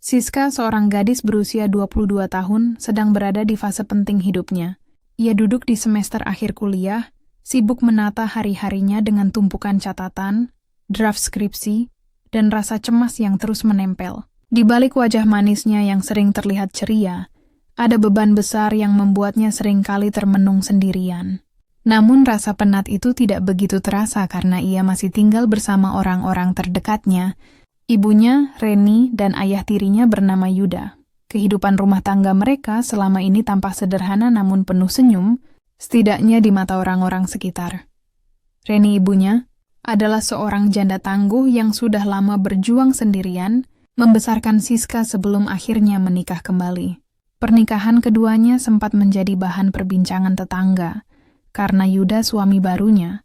Siska, seorang gadis berusia 22 tahun, sedang berada di fase penting hidupnya. Ia duduk di semester akhir kuliah, sibuk menata hari-harinya dengan tumpukan catatan, draft skripsi, dan rasa cemas yang terus menempel. Di balik wajah manisnya yang sering terlihat ceria, ada beban besar yang membuatnya seringkali termenung sendirian. Namun rasa penat itu tidak begitu terasa karena ia masih tinggal bersama orang-orang terdekatnya, ibunya, Reni, dan ayah tirinya bernama Yuda. Kehidupan rumah tangga mereka selama ini tampak sederhana namun penuh senyum, setidaknya di mata orang-orang sekitar. Reni, ibunya, adalah seorang janda tangguh yang sudah lama berjuang sendirian, membesarkan Siska sebelum akhirnya menikah kembali. Pernikahan keduanya sempat menjadi bahan perbincangan tetangga, karena Yuda suami barunya,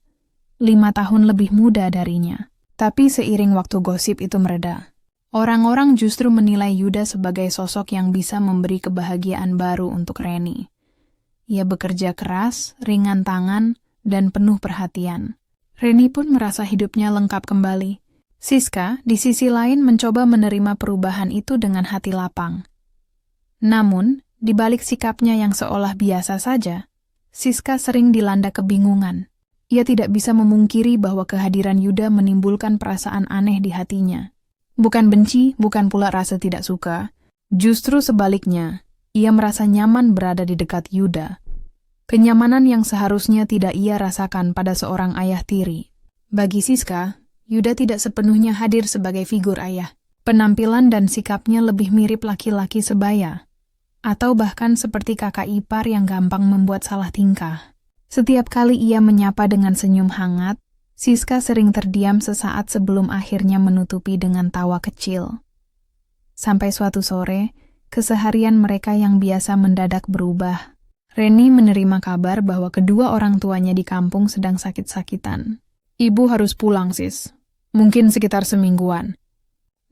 5 tahun lebih muda darinya. Tapi seiring waktu gosip itu mereda, orang-orang justru menilai Yuda sebagai sosok yang bisa memberi kebahagiaan baru untuk Reni. Ia bekerja keras, ringan tangan, dan penuh perhatian. Reni pun merasa hidupnya lengkap kembali. Siska, di sisi lain, mencoba menerima perubahan itu dengan hati lapang. Namun, di balik sikapnya yang seolah biasa saja, Siska sering dilanda kebingungan. Ia tidak bisa memungkiri bahwa kehadiran Yuda menimbulkan perasaan aneh di hatinya. Bukan benci, bukan pula rasa tidak suka. Justru sebaliknya, ia merasa nyaman berada di dekat Yuda. Kenyamanan yang seharusnya tidak ia rasakan pada seorang ayah tiri. Bagi Siska, Yuda tidak sepenuhnya hadir sebagai figur ayah. Penampilan dan sikapnya lebih mirip laki-laki sebaya, atau bahkan seperti kakak ipar yang gampang membuat salah tingkah. Setiap kali ia menyapa dengan senyum hangat, Siska sering terdiam sesaat sebelum akhirnya menutupi dengan tawa kecil. Sampai suatu sore, keseharian mereka yang biasa mendadak berubah. Reni menerima kabar bahwa kedua orang tuanya di kampung sedang sakit-sakitan. Ibu harus pulang, sis. Mungkin sekitar semingguan.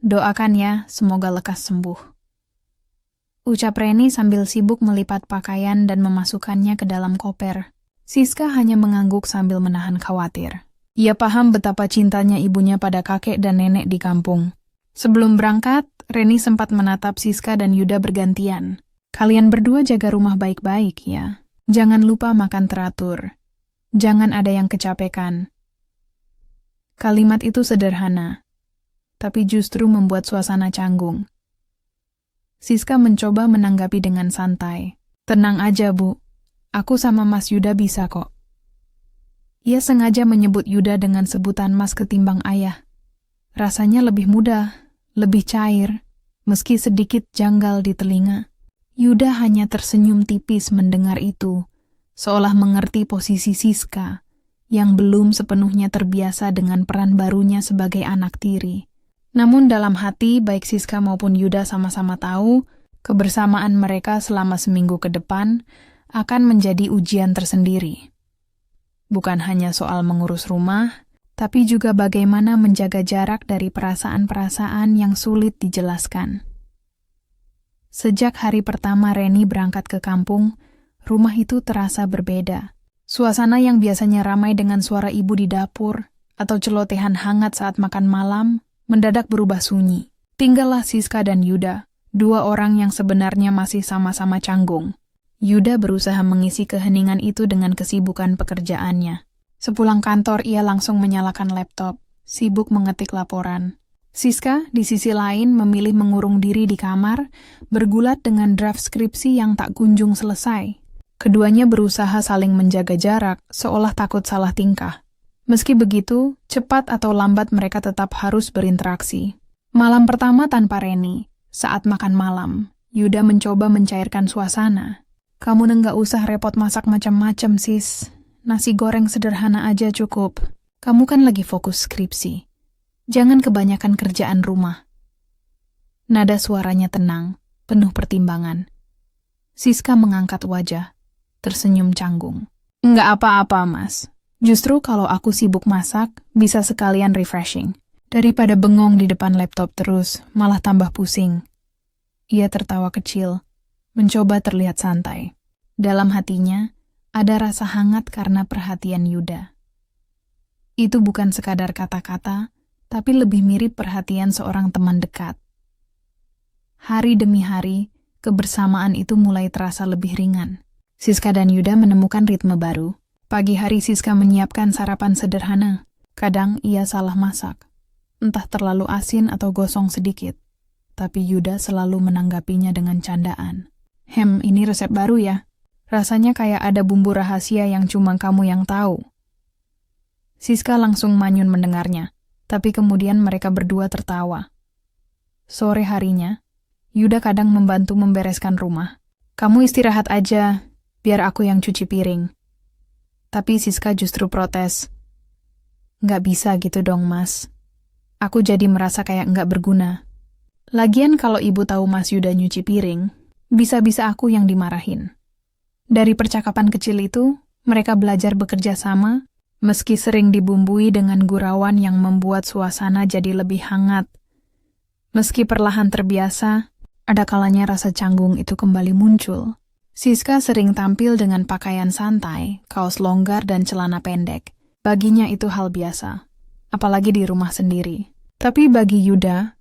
Doakan ya, semoga lekas sembuh. Ucap Reni sambil sibuk melipat pakaian dan memasukkannya ke dalam koper. Siska hanya mengangguk sambil menahan khawatir. Ia paham betapa cintanya ibunya pada kakek dan nenek di kampung. Sebelum berangkat, Reni sempat menatap Siska dan Yuda bergantian. Kalian berdua jaga rumah baik-baik ya. Jangan lupa makan teratur. Jangan ada yang kecapekan. Kalimat itu sederhana, tapi justru membuat suasana canggung. Siska mencoba menanggapi dengan santai. Tenang aja, Bu. Aku sama Mas Yuda bisa kok. Ia sengaja menyebut Yuda dengan sebutan Mas ketimbang ayah. Rasanya lebih mudah, lebih cair, meski sedikit janggal di telinga. Yuda hanya tersenyum tipis mendengar itu, seolah mengerti posisi Siska, yang belum sepenuhnya terbiasa dengan peran barunya sebagai anak tiri. Namun dalam hati, baik Siska maupun Yuda sama-sama tahu, kebersamaan mereka selama seminggu ke depan akan menjadi ujian tersendiri. Bukan hanya soal mengurus rumah, tapi juga bagaimana menjaga jarak dari perasaan-perasaan yang sulit dijelaskan. Sejak hari pertama Reni berangkat ke kampung, rumah itu terasa berbeda. Suasana yang biasanya ramai dengan suara ibu di dapur atau celotehan hangat saat makan malam, mendadak berubah sunyi. Tinggallah Siska dan Yuda, dua orang yang sebenarnya masih sama-sama canggung. Yuda berusaha mengisi keheningan itu dengan kesibukan pekerjaannya. Sepulang kantor, ia langsung menyalakan laptop, sibuk mengetik laporan. Siska, di sisi lain, memilih mengurung diri di kamar, bergulat dengan draft skripsi yang tak kunjung selesai. Keduanya berusaha saling menjaga jarak, seolah takut salah tingkah. Meski begitu, cepat atau lambat mereka tetap harus berinteraksi. Malam pertama tanpa Reni, saat makan malam, Yuda mencoba mencairkan suasana. Kamu nggak usah repot masak macam-macam, sis. Nasi goreng sederhana aja cukup. Kamu kan lagi fokus skripsi. Jangan kebanyakan kerjaan rumah. Nada suaranya tenang, penuh pertimbangan. Siska mengangkat wajah, tersenyum canggung. Nggak apa-apa, Mas. Justru kalau aku sibuk masak, bisa sekalian refreshing. Daripada bengong di depan laptop terus, malah tambah pusing. Ia tertawa kecil, mencoba terlihat santai. Dalam hatinya, ada rasa hangat karena perhatian Yuda. Itu bukan sekadar kata-kata, tapi lebih mirip perhatian seorang teman dekat. Hari demi hari, kebersamaan itu mulai terasa lebih ringan. Siska dan Yuda menemukan ritme baru. Pagi hari Siska menyiapkan sarapan sederhana. Kadang ia salah masak. Entah terlalu asin atau gosong sedikit. Tapi Yuda selalu menanggapinya dengan candaan. Ini resep baru ya? Rasanya kayak ada bumbu rahasia yang cuma kamu yang tahu. Siska langsung manyun mendengarnya. Tapi kemudian mereka berdua tertawa. Sore harinya, Yuda kadang membantu membereskan rumah. Kamu istirahat aja, biar aku yang cuci piring. Tapi Siska justru protes. Nggak bisa gitu dong, Mas. Aku jadi merasa kayak nggak berguna. Lagian kalau ibu tahu Mas Yuda nyuci piring, bisa-bisa aku yang dimarahin. Dari percakapan kecil itu, mereka belajar bekerja sama, meski sering dibumbui dengan gurauan yang membuat suasana jadi lebih hangat. Meski perlahan terbiasa, ada kalanya rasa canggung itu kembali muncul. Siska sering tampil dengan pakaian santai, kaos longgar dan celana pendek. Baginya itu hal biasa, apalagi di rumah sendiri. Tapi bagi Yuda,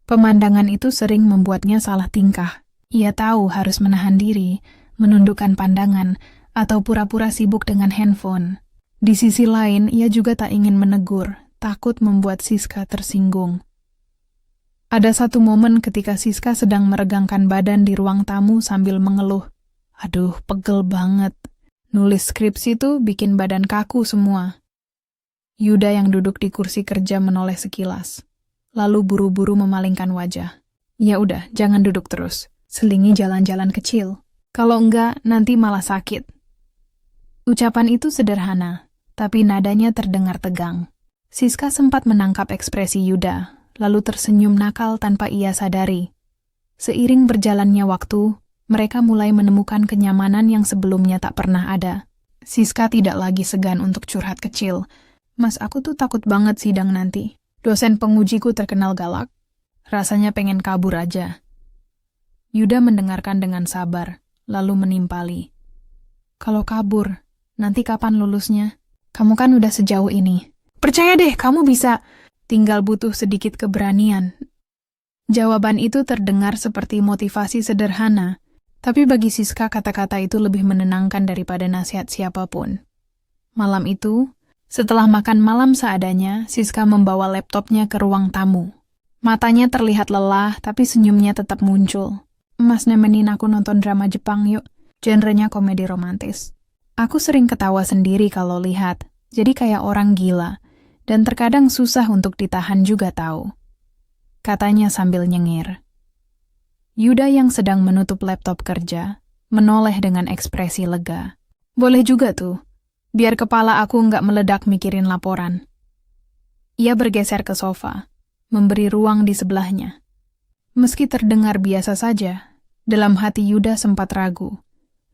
pemandangan itu sering membuatnya salah tingkah. Ia tahu harus menahan diri, menundukkan pandangan, atau pura-pura sibuk dengan handphone. Di sisi lain, ia juga tak ingin menegur, takut membuat Siska tersinggung. Ada satu momen ketika Siska sedang meregangkan badan di ruang tamu sambil mengeluh. Aduh, pegel banget. Nulis skripsi tuh bikin badan kaku semua. Yuda yang duduk di kursi kerja menoleh sekilas. Lalu buru-buru memalingkan wajah. Ya udah, jangan duduk terus. Selingi jalan-jalan kecil. Kalau enggak, nanti malah sakit. Ucapan itu sederhana, tapi nadanya terdengar tegang. Siska sempat menangkap ekspresi Yuda, lalu tersenyum nakal tanpa ia sadari. Seiring berjalannya waktu, mereka mulai menemukan kenyamanan yang sebelumnya tak pernah ada. Siska tidak lagi segan untuk curhat kecil. Mas, aku tuh takut banget sidang nanti. Dosen pengujiku terkenal galak. Rasanya pengen kabur aja. Yuda mendengarkan dengan sabar, lalu menimpali. Kalau kabur, nanti kapan lulusnya? Kamu kan udah sejauh ini. Percaya deh, kamu bisa. Tinggal butuh sedikit keberanian. Jawaban itu terdengar seperti motivasi sederhana, tapi bagi Siska kata-kata itu lebih menenangkan daripada nasihat siapapun. Malam itu, setelah makan malam seadanya, Siska membawa laptopnya ke ruang tamu. Matanya terlihat lelah, tapi senyumnya tetap muncul. Mas, nemenin aku nonton drama Jepang yuk, genrenya komedi romantis. Aku sering ketawa sendiri kalau lihat, jadi kayak orang gila. Dan terkadang susah untuk ditahan juga tahu. Katanya sambil nyengir. Yuda yang sedang menutup laptop kerja, menoleh dengan ekspresi lega. Boleh juga tuh, biar kepala aku nggak meledak mikirin laporan. Ia bergeser ke sofa, memberi ruang di sebelahnya. Meski terdengar biasa saja, dalam hati Yuda sempat ragu.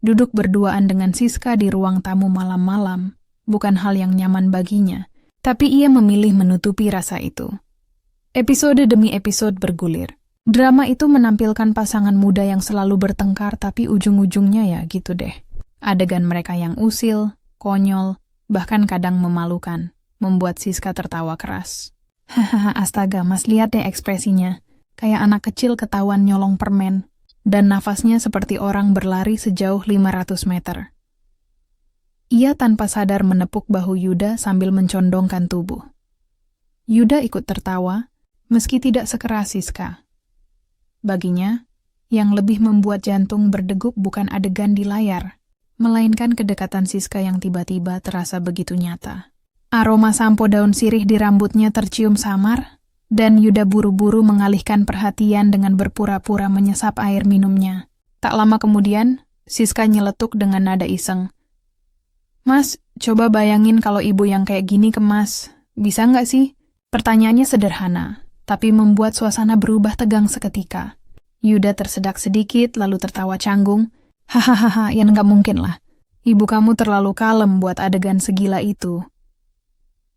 Duduk berduaan dengan Siska di ruang tamu malam-malam, bukan hal yang nyaman baginya. Tapi ia memilih menutupi rasa itu. Episode demi episode bergulir. Drama itu menampilkan pasangan muda yang selalu bertengkar tapi ujung-ujungnya ya gitu deh. Adegan mereka yang usil, konyol, bahkan kadang memalukan, membuat Siska tertawa keras. Hahaha, astaga, Mas, lihat deh ekspresinya. Kayak anak kecil ketahuan nyolong permen. Dan nafasnya seperti orang berlari sejauh 500 meter. Ia tanpa sadar menepuk bahu Yuda sambil mencondongkan tubuh. Yuda ikut tertawa, meski tidak sekeras Siska. Baginya, yang lebih membuat jantung berdegup bukan adegan di layar, melainkan kedekatan Siska yang tiba-tiba terasa begitu nyata. Aroma sampo daun sirih di rambutnya tercium samar, dan Yuda buru-buru mengalihkan perhatian dengan berpura-pura menyesap air minumnya. Tak lama kemudian, Siska nyeletuk dengan nada iseng. Mas, coba bayangin kalau ibu yang kayak gini ke Mas. Bisa nggak sih? Pertanyaannya sederhana, tapi membuat suasana berubah tegang seketika. Yuda tersedak sedikit, lalu tertawa canggung. Hahaha, yang nggak mungkin lah. Ibu kamu terlalu kalem buat adegan segila itu.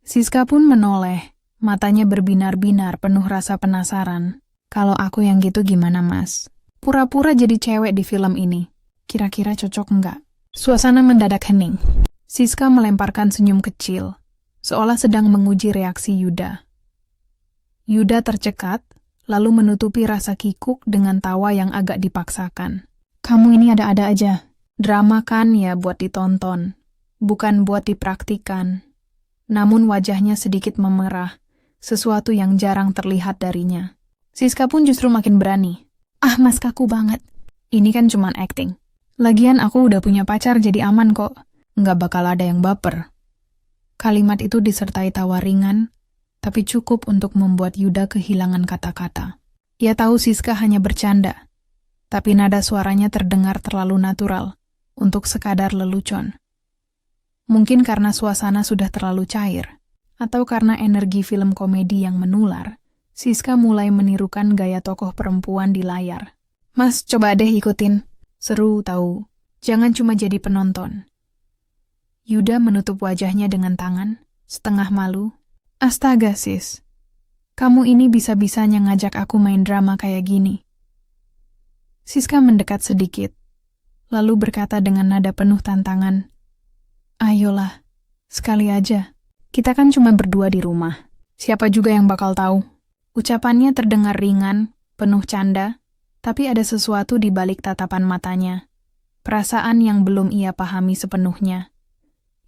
Siska pun menoleh, matanya berbinar-binar penuh rasa penasaran. Kalau aku yang gitu gimana, Mas? Pura-pura jadi cewek di film ini. Kira-kira cocok nggak? Suasana mendadak hening. Siska melemparkan senyum kecil, seolah sedang menguji reaksi Yuda. Yuda tercekat, lalu menutupi rasa kikuk dengan tawa yang agak dipaksakan. Kamu ini ada-ada aja. Drama kan ya buat ditonton, bukan buat dipraktikan. Namun wajahnya sedikit memerah, sesuatu yang jarang terlihat darinya. Siska pun justru makin berani. Ah, mas kaku banget. Ini kan cuman acting. Lagian aku udah punya pacar jadi aman kok. Nggak bakal ada yang baper. Kalimat itu disertai tawa ringan, tapi cukup untuk membuat Yuda kehilangan kata-kata. Ia tahu Siska hanya bercanda, tapi nada suaranya terdengar terlalu natural untuk sekadar lelucon. Mungkin karena suasana sudah terlalu cair, atau karena energi film komedi yang menular, Siska mulai menirukan gaya tokoh perempuan di layar. Mas, coba deh ikutin. Seru tahu. Jangan cuma jadi penonton. Yuda menutup wajahnya dengan tangan, setengah malu. Astaga, sis. Kamu ini bisa-bisanya ngajak aku main drama kayak gini. Siska mendekat sedikit, lalu berkata dengan nada penuh tantangan. Ayolah, sekali aja. Kita kan cuma berdua di rumah. Siapa juga yang bakal tahu? Ucapannya terdengar ringan, penuh canda, tapi ada sesuatu di balik tatapan matanya. Perasaan yang belum ia pahami sepenuhnya.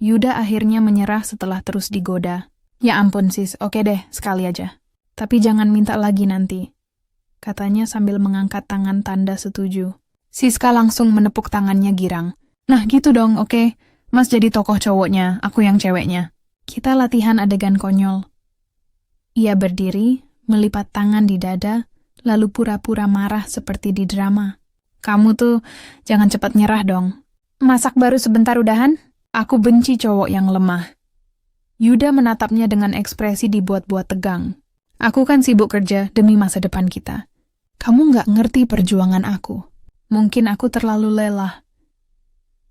Yuda akhirnya menyerah setelah terus digoda. Ya ampun sis, oke deh, sekali aja. Tapi jangan minta lagi nanti, katanya sambil mengangkat tangan tanda setuju. Siska langsung menepuk tangannya girang. Nah gitu dong, oke. Mas jadi tokoh cowoknya, aku yang ceweknya. Kita latihan adegan konyol. Ia berdiri, melipat tangan di dada, lalu pura-pura marah seperti di drama. Kamu tuh jangan cepat nyerah dong. Masak baru sebentar udahan? Aku benci cowok yang lemah. Yuda menatapnya dengan ekspresi dibuat-buat tegang. Aku kan sibuk kerja demi masa depan kita. Kamu nggak ngerti perjuangan aku. Mungkin aku terlalu lelah.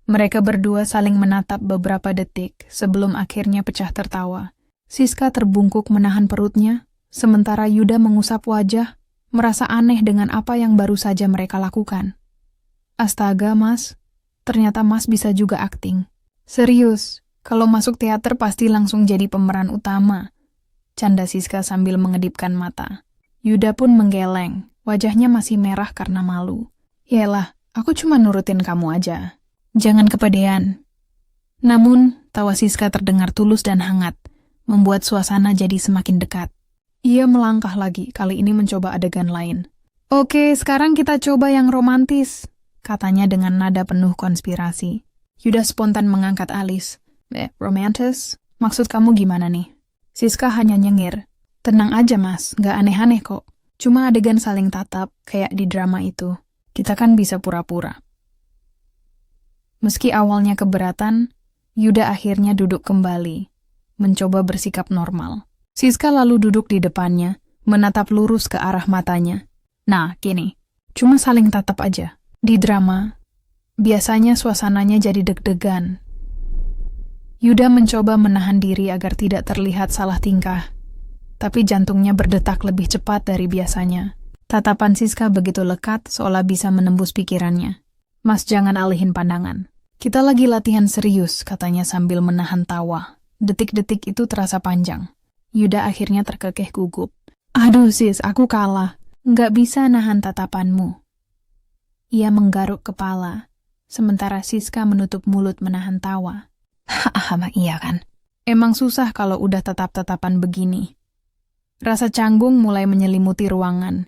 Mereka berdua saling menatap beberapa detik sebelum akhirnya pecah tertawa. Siska terbungkuk menahan perutnya, sementara Yuda mengusap wajah, merasa aneh dengan apa yang baru saja mereka lakukan. Astaga, Mas. Ternyata Mas bisa juga akting. Serius, kalau masuk teater pasti langsung jadi pemeran utama. Canda Siska sambil mengedipkan mata. Yuda pun menggeleng, wajahnya masih merah karena malu. Yalah, aku cuma nurutin kamu aja. Jangan kepedean. Namun, tawa Siska terdengar tulus dan hangat, membuat suasana jadi semakin dekat. Ia melangkah lagi, kali ini mencoba adegan lain. Oke, sekarang kita coba yang romantis, katanya dengan nada penuh konspirasi. Yuda spontan mengangkat alis. Romantis? Maksud kamu gimana nih? Siska hanya nyengir. Tenang aja mas, gak aneh-aneh kok. Cuma adegan saling tatap, kayak di drama itu. Kita kan bisa pura-pura. Meski awalnya keberatan, Yuda akhirnya duduk kembali, mencoba bersikap normal. Siska lalu duduk di depannya, menatap lurus ke arah matanya. Nah, gini, cuma saling tatap aja. Di drama, biasanya suasananya jadi deg-degan. Yuda mencoba menahan diri agar tidak terlihat salah tingkah, tapi jantungnya berdetak lebih cepat dari biasanya. Tatapan Siska begitu lekat seolah bisa menembus pikirannya. Mas jangan alihin pandangan. Kita lagi latihan serius, katanya sambil menahan tawa. Detik-detik itu terasa panjang. Yuda akhirnya terkekeh gugup. Aduh sis, aku kalah. Nggak bisa nahan tatapanmu. Ia menggaruk kepala, sementara Siska menutup mulut menahan tawa. Hahaha, iya kan? Emang susah kalau udah tatap-tatapan begini. Rasa canggung mulai menyelimuti ruangan.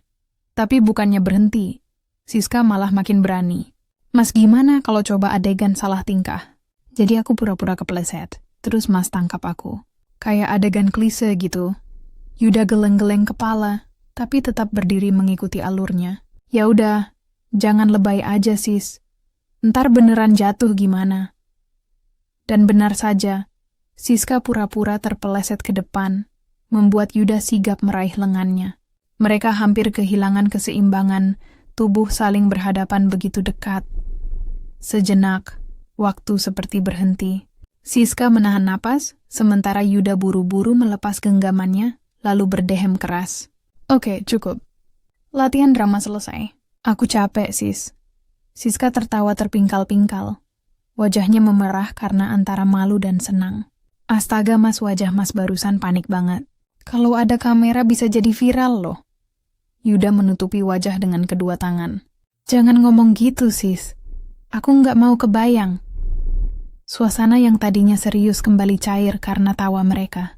Tapi bukannya berhenti, Siska malah makin berani. Mas gimana kalau coba adegan salah tingkah? Jadi aku pura-pura kepleset, terus mas tangkap aku. Kayak adegan klise gitu. Yuda geleng-geleng kepala, tapi tetap berdiri mengikuti alurnya. Ya udah, jangan lebay aja sis. Ntar beneran jatuh gimana? Dan benar saja, Siska pura-pura terpeleset ke depan, membuat Yuda sigap meraih lengannya. Mereka hampir kehilangan keseimbangan, tubuh saling berhadapan begitu dekat. Sejenak, waktu seperti berhenti. Siska menahan napas, sementara Yuda buru-buru melepas genggamannya, lalu berdehem keras. Oke, cukup. Latihan drama selesai. Aku capek, sis. Siska tertawa terpingkal-pingkal. Wajahnya memerah karena antara malu dan senang. Astaga mas, wajah mas barusan panik banget. Kalau ada kamera bisa jadi viral loh. Yuda menutupi wajah dengan kedua tangan. Jangan ngomong gitu, sis. Aku nggak mau kebayang. Suasana yang tadinya serius kembali cair karena tawa mereka.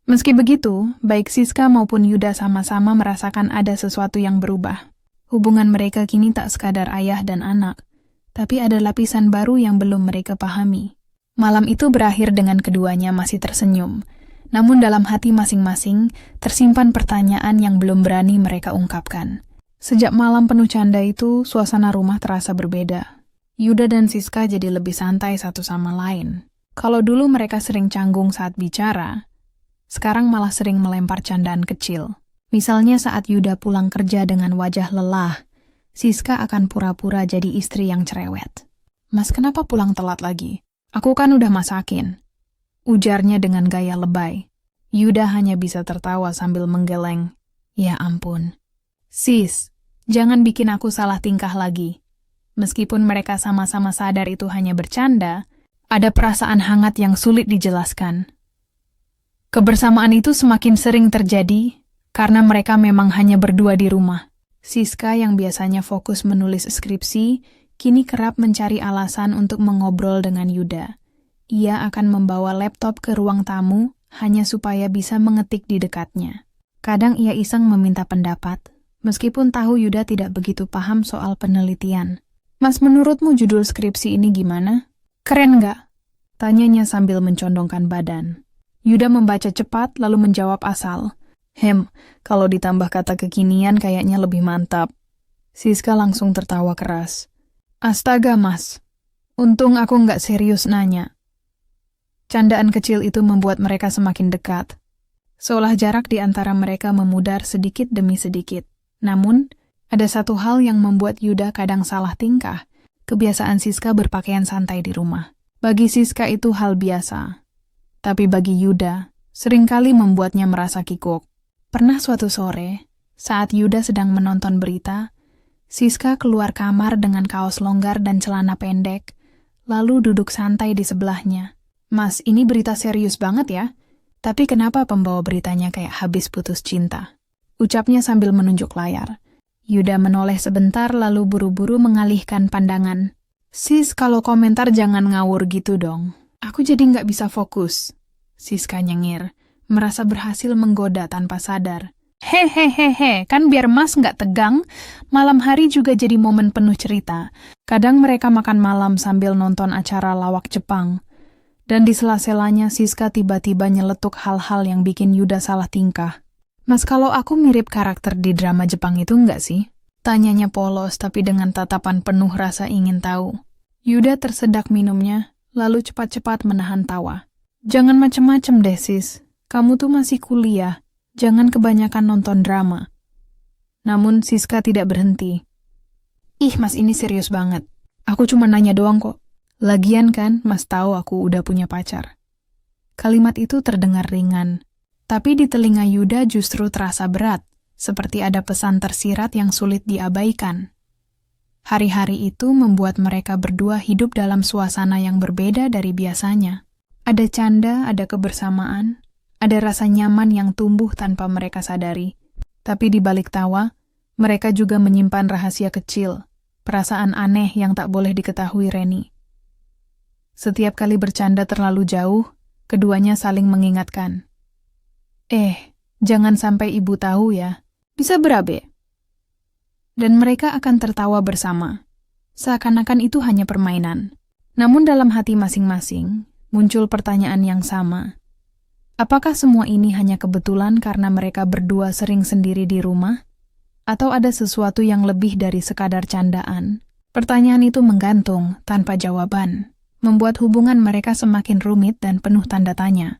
Meski begitu, baik Siska maupun Yuda sama-sama merasakan ada sesuatu yang berubah. Hubungan mereka kini tak sekadar ayah dan anak, tapi ada lapisan baru yang belum mereka pahami. Malam itu berakhir dengan keduanya masih tersenyum, namun dalam hati masing-masing tersimpan pertanyaan yang belum berani mereka ungkapkan. Sejak malam penuh canda itu, suasana rumah terasa berbeda. Yuda dan Siska jadi lebih santai satu sama lain. Kalau dulu mereka sering canggung saat bicara, sekarang malah sering melempar candaan kecil. Misalnya saat Yuda pulang kerja dengan wajah lelah, Siska akan pura-pura jadi istri yang cerewet. Mas, kenapa pulang telat lagi? Aku kan udah masakin. Ujarnya dengan gaya lebay. Yuda hanya bisa tertawa sambil menggeleng. Ya ampun. Sis, jangan bikin aku salah tingkah lagi. Meskipun mereka sama-sama sadar itu hanya bercanda, ada perasaan hangat yang sulit dijelaskan. Kebersamaan itu semakin sering terjadi karena mereka memang hanya berdua di rumah. Siska yang biasanya fokus menulis skripsi, kini kerap mencari alasan untuk mengobrol dengan Yuda. Ia akan membawa laptop ke ruang tamu hanya supaya bisa mengetik di dekatnya. Kadang ia iseng meminta pendapat, meskipun tahu Yuda tidak begitu paham soal penelitian. Mas, menurutmu judul skripsi ini gimana? Keren nggak? Tanyanya sambil mencondongkan badan. Yuda membaca cepat lalu menjawab asal. Kalau ditambah kata kekinian kayaknya lebih mantap. Siska langsung tertawa keras. Astaga, Mas. Untung aku nggak serius nanya. Candaan kecil itu membuat mereka semakin dekat. Seolah jarak di antara mereka memudar sedikit demi sedikit. Namun, ada satu hal yang membuat Yuda kadang salah tingkah. Kebiasaan Siska berpakaian santai di rumah. Bagi Siska itu hal biasa. Tapi bagi Yuda, seringkali membuatnya merasa kikuk. Pernah suatu sore, saat Yuda sedang menonton berita, Siska keluar kamar dengan kaos longgar dan celana pendek, lalu duduk santai di sebelahnya. Mas, ini berita serius banget ya, tapi kenapa pembawa beritanya kayak habis putus cinta? Ucapnya sambil menunjuk layar. Yuda menoleh sebentar lalu buru-buru mengalihkan pandangan. Sis, kalau komentar jangan ngawur gitu dong. Aku jadi nggak bisa fokus. Siska nyengir, merasa berhasil menggoda tanpa sadar. Hehehehe, kan biar Mas nggak tegang, malam hari juga jadi momen penuh cerita. Kadang mereka makan malam sambil nonton acara lawak Jepang. Dan di sela-selanya Siska tiba-tiba nyeletuk hal-hal yang bikin Yuda salah tingkah. Mas, kalau aku mirip karakter di drama Jepang itu enggak sih? Tanyanya polos tapi dengan tatapan penuh rasa ingin tahu. Yuda tersedak minumnya, lalu cepat-cepat menahan tawa. Jangan macem-macem deh, sis. Kamu tuh masih kuliah. Jangan kebanyakan nonton drama. Namun Siska tidak berhenti. Ih, Mas, ini serius banget. Aku cuma nanya doang kok. Lagian kan, Mas tahu aku udah punya pacar. Kalimat itu terdengar ringan, tapi di telinga Yuda justru terasa berat, seperti ada pesan tersirat yang sulit diabaikan. Hari-hari itu membuat mereka berdua hidup dalam suasana yang berbeda dari biasanya. Ada canda, ada kebersamaan, ada rasa nyaman yang tumbuh tanpa mereka sadari. Tapi di balik tawa, mereka juga menyimpan rahasia kecil, perasaan aneh yang tak boleh diketahui Reni. Setiap kali bercanda terlalu jauh, keduanya saling mengingatkan. Jangan sampai ibu tahu ya. Bisa berabe. Dan mereka akan tertawa bersama. Seakan-akan itu hanya permainan. Namun dalam hati masing-masing, muncul pertanyaan yang sama. Apakah semua ini hanya kebetulan karena mereka berdua sering sendiri di rumah? Atau ada sesuatu yang lebih dari sekadar candaan? Pertanyaan itu menggantung, tanpa jawaban. Membuat hubungan mereka semakin rumit dan penuh tanda tanya.